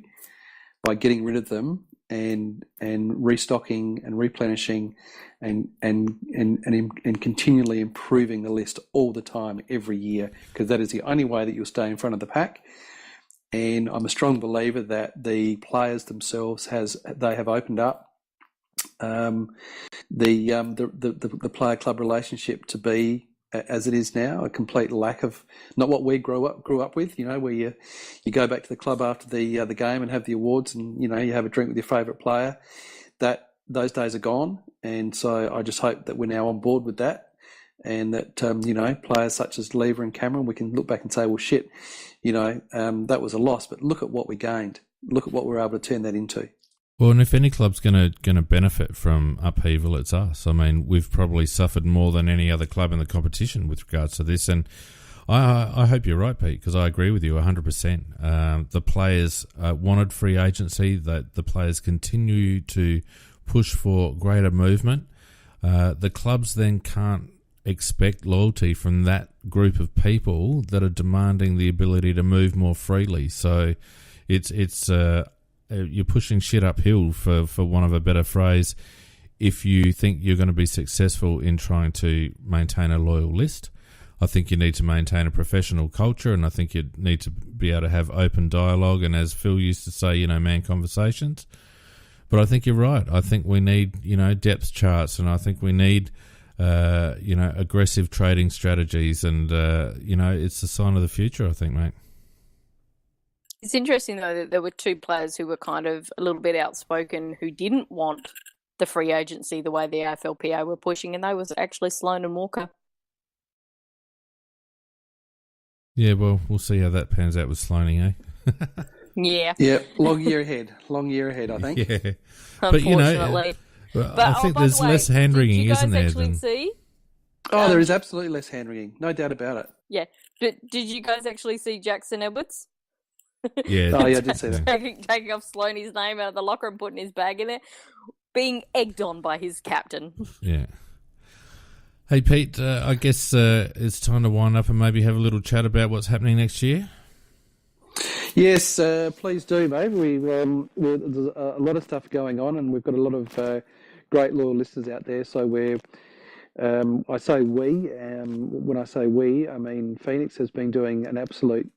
by getting rid of them and restocking and replenishing and continually improving the list all the time, every year, because that is the only way that you'll stay in front of the pack. And I'm a strong believer that the players themselves they have opened up the player club relationship to be as it is now, a complete lack of, not what we grew up with, where you go back to the club after the game and have the awards and you have a drink with your favourite player. That those days are gone, and so I just hope that we're now on board with that, and that players such as Lever and Cameron, we can look back and say, well, shit, that was a loss, but look at what we gained. Look at what we're able to turn that into. Well, and if any club's going to benefit from upheaval, it's us. I mean, we've probably suffered more than any other club in the competition with regards to this, and I hope you're right, Pete, because I agree with you 100%. The players wanted free agency, that the players continue to push for greater movement. The clubs then can't expect loyalty from that group of people that are demanding the ability to move more freely. So it's you're pushing shit uphill, for want of a better phrase, if you think you're going to be successful in trying to maintain a loyal list. I think you need to maintain a professional culture, and I think you need to be able to have open dialogue and, as Phil used to say, man conversations. But I think you're right. I think we need, depth charts, and I think we need, aggressive trading strategies, and, it's a sign of the future, I think, mate. It's interesting, though, that there were two players who were kind of a little bit outspoken who didn't want the free agency the way the AFLPA were pushing, and they was actually Sloan and Walker. Yeah, well, we'll see how that pans out with Sloaning, eh? Yeah. Yeah, long year ahead, I think. Yeah. Unfortunately. But I think there's less hand-wringing, isn't there? See? There is absolutely less hand-wringing, no doubt about it. Yeah. But did you guys actually see Jackson Edwards? Yeah. Oh, yeah, I did see that. Taking off Sloaney's name out of the locker and putting his bag in there, being egged on by his captain. Yeah. Hey, Pete, I guess it's time to wind up and maybe have a little chat about what's happening next year. Yes, please do, mate. There's a lot of stuff going on, and we've got a lot of great loyal listeners out there. So I say we. When I say we, I mean Phoenix has been doing an absolute,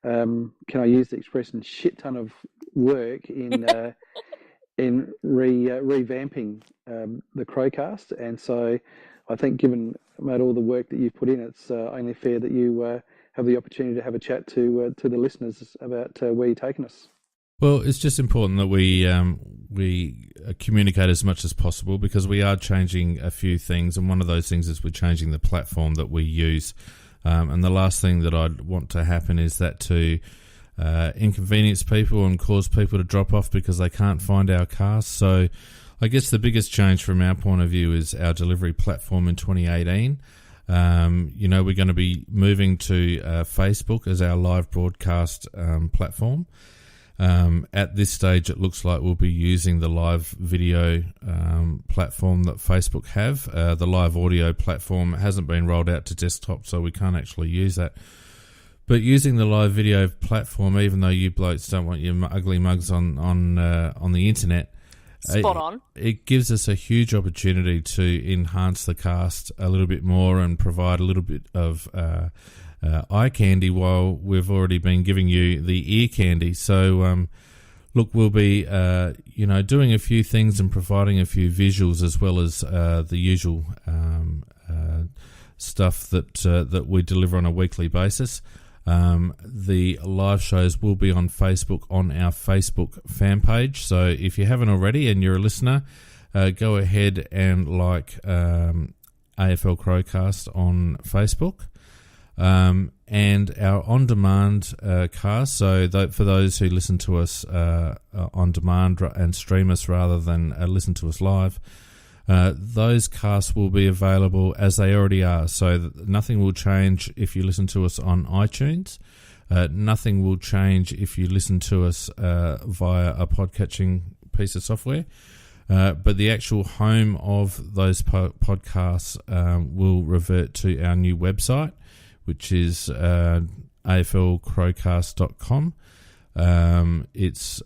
can I use the expression, shit ton of work in revamping the Crowcast, and so I think, given, mate, all the work that you've put in, it's only fair that you have the opportunity to have a chat to the listeners about where you're taking us. Well, it's just important that we communicate as much as possible, because we are changing a few things, and one of those things is we're changing the platform that we use. And the last thing that I'd want to happen is that to inconvenience people and cause people to drop off because they can't find our cast. So I guess the biggest change from our point of view is our delivery platform in 2018. We're going to be moving to Facebook as our live broadcast platform. At this stage, it looks like we'll be using the live video platform that Facebook have. The live audio platform hasn't been rolled out to desktop, so we can't actually use that. But using the live video platform, even though you blokes don't want your ugly mugs on the internet, spot on. It gives us a huge opportunity to enhance the cast a little bit more and provide a little bit of eye candy while we've already been giving you the ear candy. So, look, we'll be, doing a few things and providing a few visuals, as well as the usual stuff that we deliver on a weekly basis. The live shows will be on Facebook, on our Facebook fan page. So if you haven't already and you're a listener, go ahead and like AFL Crowcast on Facebook. And our on-demand cast, so for those who listen to us on demand and stream us rather than listen to us live, those casts will be available as they already are. So nothing will change if you listen to us on iTunes. Nothing will change if you listen to us via a podcatching piece of software. But the actual home of those podcasts will revert to our new website, which is aflcrowcast.com. It's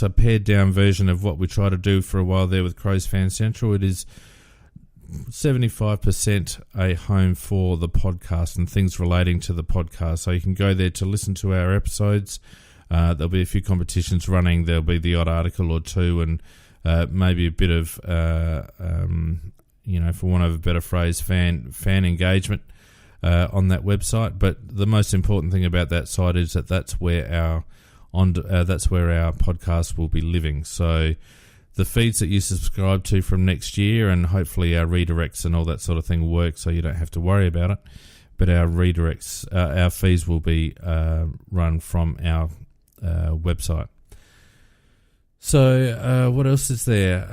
a pared down version of what we tried to do for a while there with Crows Fan Central. It is 75% a home for the podcast and things relating to the podcast. So you can go there to listen to our episodes. There'll be a few competitions running. There'll be the odd article or two, and maybe a bit of, for want of a better phrase, fan engagement on that website. But the most important thing about that site is that's where our podcast will be living. So the feeds that you subscribe to from next year, and hopefully our redirects and all that sort of thing will work, so you don't have to worry about it. But our redirects, our feeds will be run from our website. So what else is there?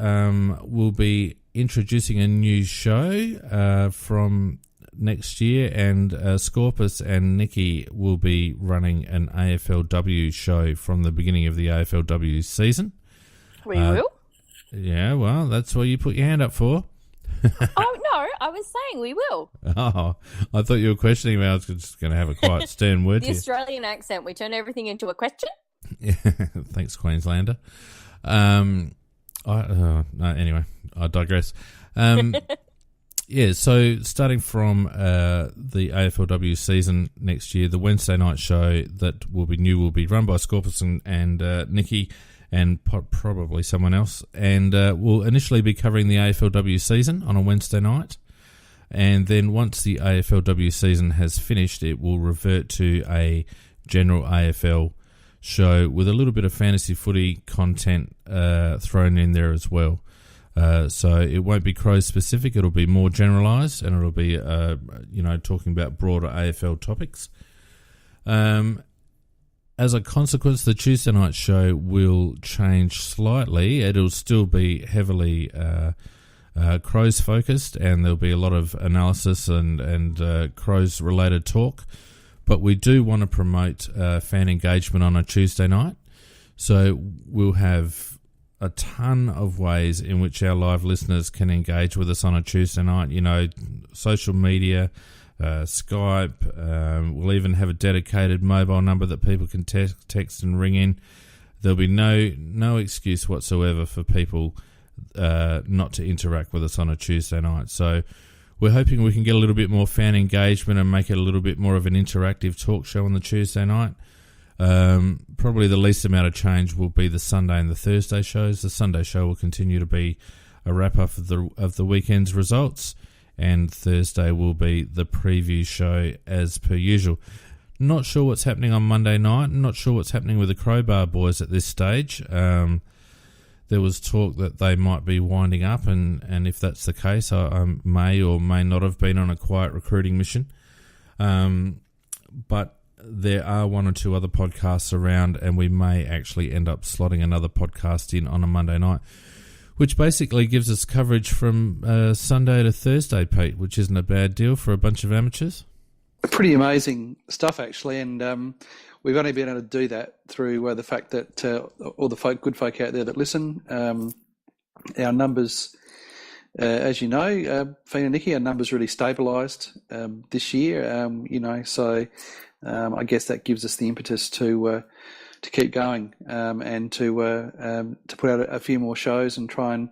We'll be introducing a new show from next year, and Scorpus and Nikki will be running an AFLW show from the beginning of the AFLW season. We will? Yeah, well, that's what you put your hand up for. Oh, no, I was saying we will. Oh, I thought you were questioning me. I was just going to have a quite stern word The here. Australian accent, we turn everything into a question. Yeah, thanks, Queenslander. Anyway, I digress. Yeah, so starting from the AFLW season next year, the Wednesday night show that will be run by Scorpus and Nikki and probably someone else, and we'll initially be covering the AFLW season on a Wednesday night, and then once the AFLW season has finished, it will revert to a general AFL show with a little bit of fantasy footy content thrown in there as well. So it won't be Crows specific, it'll be more generalised, and it'll be, talking about broader AFL topics. As a consequence, the Tuesday night show will change slightly. It'll still be heavily Crows focused, and there'll be a lot of analysis and Crows related talk. But we do want to promote fan engagement on a Tuesday night. So we'll have a ton of ways in which our live listeners can engage with us on a Tuesday night. You know, social media, Skype. We'll even have a dedicated mobile number that people can text and ring in. There'll be no excuse whatsoever for people not to interact with us on a Tuesday night. So we're hoping we can get a little bit more fan engagement and make it a little bit more of an interactive talk show on the Tuesday night. Probably the least amount of change will be the Sunday and the Thursday shows. The Sunday show will continue to be a wrap-up of the weekend's results, and Thursday will be the preview show as per usual. Not sure what's happening on Monday night. Not sure what's happening with the Crowbar boys at this stage. There was talk that they might be winding up, and if that's the case, I may or may not have been on a quiet recruiting mission. But there are one or two other podcasts around, and we may actually end up slotting another podcast in on a Monday night, which basically gives us coverage from Sunday to Thursday, Pete, which isn't a bad deal for a bunch of amateurs. Pretty amazing stuff, actually, and we've only been able to do that through the fact that all the good folk out there that listen, our numbers, as you know, Fiona and Nikki, our numbers really stabilised this year, so I guess that gives us the impetus to keep going and to put out a few more shows and try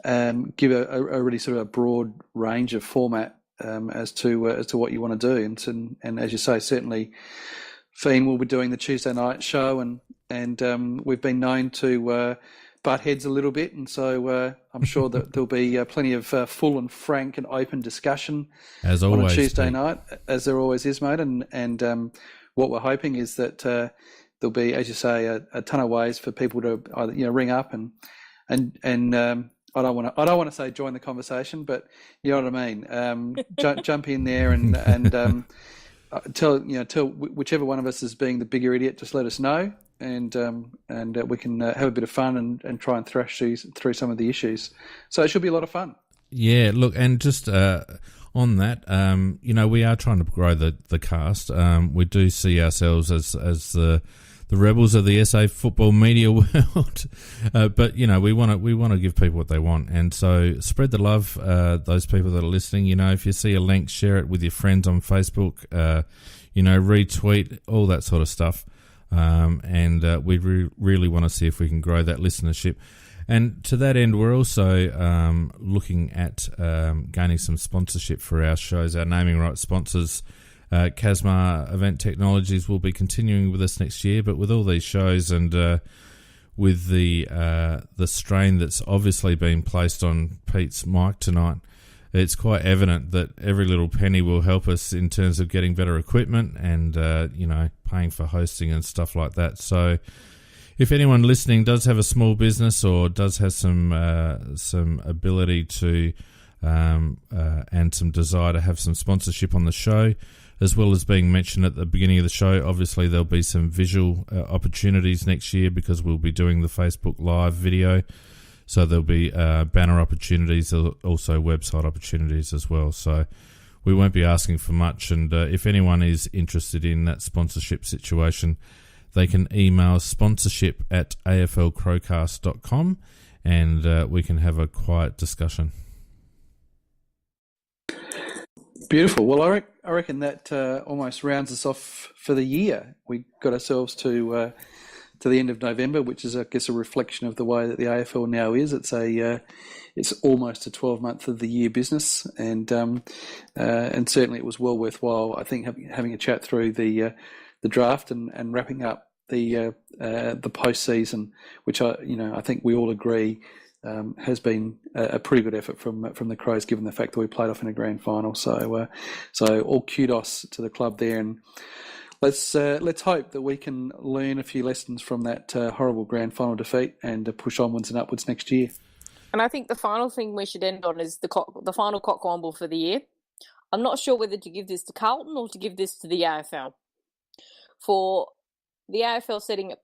and give a really sort of a broad range of format as to what you want to do, and as you say, certainly Fiend will be doing the Tuesday night show, and we've been known to butt heads a little bit, and so I'm sure that there'll be plenty of full and frank and open discussion as always, on a Tuesday night, as there always is, mate. And what we're hoping is that there'll be, as you say, a ton of ways for people to either ring up and I don't want to say join the conversation, but you know what I mean. Jump in there and tell whichever one of us is being the bigger idiot. Just let us know, and we can have a bit of fun and try and thrash through some of the issues. So it should be a lot of fun. Yeah, look, and just on that, we are trying to grow the cast. We do see ourselves as the rebels of the SA football media world, but we want to give people what they want, and so spread the love. Those people that are listening, if you see a link, share it with your friends on Facebook. Retweet, all that sort of stuff, and we really want to see if we can grow that listenership. And to that end, we're also looking at gaining some sponsorship for our shows. Our naming rights sponsors, Casmar Event Technologies, will be continuing with us next year. But with all these shows and with the strain that's obviously been placed on Pete's mic tonight, it's quite evident that every little penny will help us in terms of getting better equipment and paying for hosting and stuff like that. So if anyone listening does have a small business or does have some ability to and some desire to have some sponsorship on the show, as well as being mentioned at the beginning of the show, obviously there'll be some visual opportunities next year because we'll be doing the Facebook Live video. So there'll be banner opportunities, also website opportunities as well. So we won't be asking for much. And if anyone is interested in that sponsorship situation, they can email sponsorship@aflcrowcast.com and we can have a quiet discussion. Beautiful. Well, I reckon that almost rounds us off for the year. We got ourselves to the end of November, which is, I guess, a reflection of the way that the AFL now is. It's almost a 12-month of the year business, and certainly it was well worthwhile, I think, having a chat through the draft and wrapping up the postseason, which I think we all agree has been a pretty good effort from the Crows, given the fact that we played off in a grand final. So all kudos to the club there, and let's hope that we can learn a few lessons from that horrible grand final defeat and push onwards and upwards next year. And I think the final thing we should end on is the final cockwomble for the year. I'm not sure whether to give this to Carlton or to give this to the AFL. For the AFL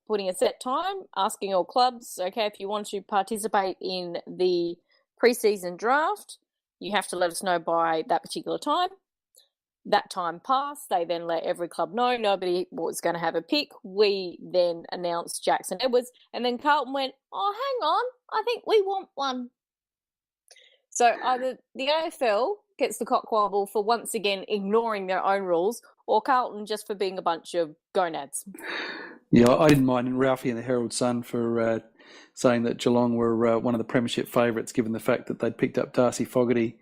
putting a set time, asking all clubs, okay, if you want to participate in the pre-season draft, you have to let us know by that particular time. that time passed. They then let every club know nobody was going to have a pick. We then announced Jackson Edwards, and then Carlton went, "Oh, hang on, I think we want one." So either the AFL gets the cockwobble for once again ignoring their own rules, or Carlton just for being a bunch of gonads. Yeah, I didn't mind Ralphie and the Herald Sun for saying that Geelong were one of the premiership favourites, given the fact that they'd picked up Darcy Fogarty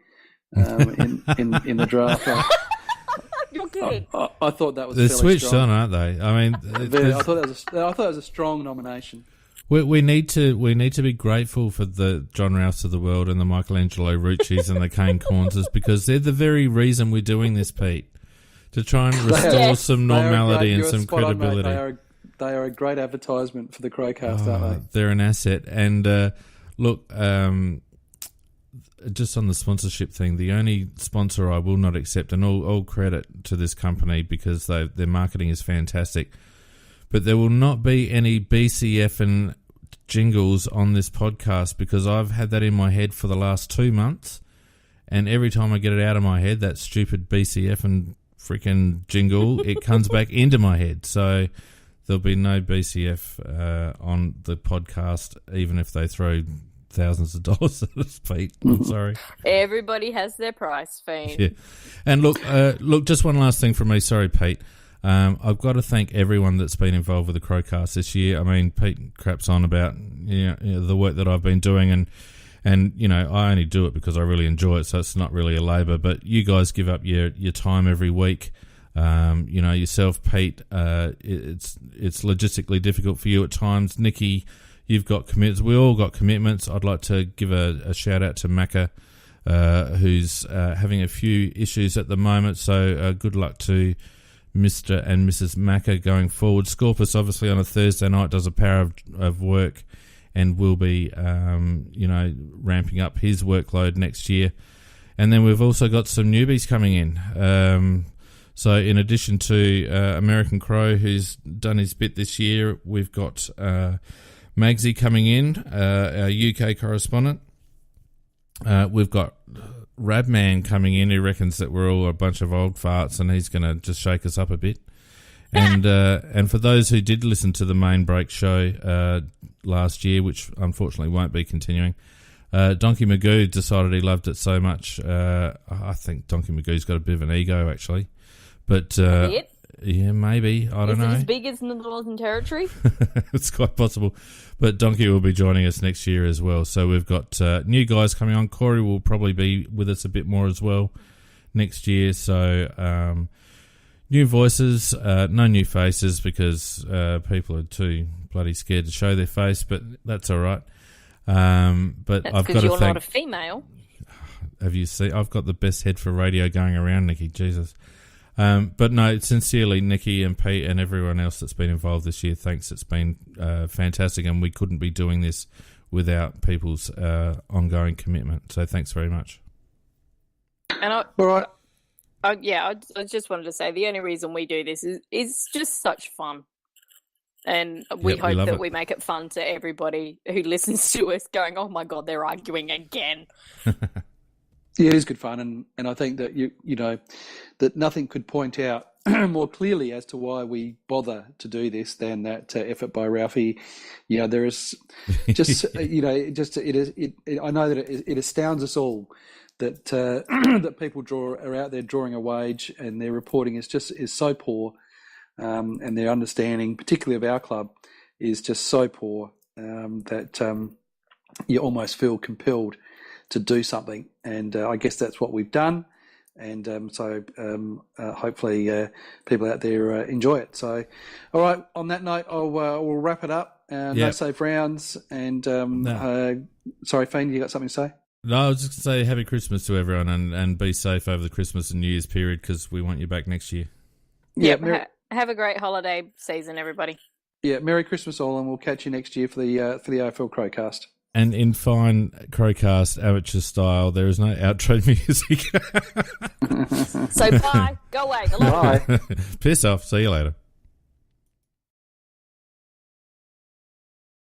in the draft. You're kidding. I thought that was they're fairly switched strong. on, aren't they? I mean, I thought that was a strong nomination. we need to be grateful for the John Rouse of the world and the Michelangelo Ruccis and the Kane Cornses, because they're the very reason we're doing this, Pete, to try and restore some normality and some credibility. They are a great advertisement for the Crowcast, aren't they? They're an asset. And look, just on the sponsorship thing, the only sponsor I will not accept, and all credit to this company because their marketing is fantastic, but there will not be any BCF and jingles on this podcast, because I've had that in my head for the last 2 months, and every time I get it out of my head, that stupid BCF and freaking jingle, it comes back into my head. So there'll be no BCF on the podcast, even if they throw thousands of dollars at us, Pete. I'm sorry. Everybody has their price, Fiend. Yeah. And look, just one last thing from me. Sorry, Pete. I've got to thank everyone that's been involved with the Crowcast this year. I mean, Pete craps on about the work that I've been doing, and I only do it because I really enjoy it, so it's not really a labour. But you guys give up your time every week. Yourself, Pete. It's logistically difficult for you at times. Nikki, you've got commitments. We all got commitments. I'd like to give a shout out to Macca, who's having a few issues at the moment. So good luck to Mr. and Mrs. Macca going forward. Scorpus, obviously, on a Thursday night does a power of work and will be, ramping up his workload next year. And then we've also got some newbies coming in. So in addition to American Crow, who's done his bit this year, we've got Magsy coming in, our UK correspondent. We've got Rabman coming in, who reckons that we're all a bunch of old farts, and he's going to just shake us up a bit. And for those who did listen to the main break show last year, which unfortunately won't be continuing, Donkey Magoo decided he loved it so much. I think Donkey Magoo's got a bit of an ego, actually. But yeah, maybe. I don't know. Is it as big as the Northern Territory? It's quite possible. But Donkey will be joining us next year as well. So we've got new guys coming on. Corey will probably be with us a bit more as well next year. So new voices, no new faces, because people are too bloody scared to show their face, but that's all right. But that's I've got to you're thank... not a female. Have you seen? I've got the best head for radio going around, Nikki. Jesus. But no, sincerely, Nikki and Pete and everyone else that's been involved this year, thanks. It's been fantastic, and we couldn't be doing this without people's ongoing commitment. So thanks very much. And All right. I just wanted to say the only reason we do this is just such fun. And we hope that we make it fun to everybody who listens to us, going, "Oh my God, they're arguing again." Yeah, it is good fun, and I think that that nothing could point out more clearly as to why we bother to do this than that effort by Ralphie. There is just I know that it astounds us all that that people are out there drawing a wage, and their reporting is so poor, and their understanding, particularly of our club, is just so poor that you almost feel compelled to do something, and I guess that's what we've done, and so hopefully people out there enjoy it. So, all right, on that note, we'll wrap it up. No safe rounds, and sorry, Fiend, you got something to say? No, I was just going to say Happy Christmas to everyone, and be safe over the Christmas and New Year's period, because we want you back next year. Yeah, have a great holiday season, everybody. Yeah, Merry Christmas all, and we'll catch you next year for the AFL Crowcast. And in fine Crowcast amateur style, there is no outro music. So bye. Go away. Bye. Piss off. See you later.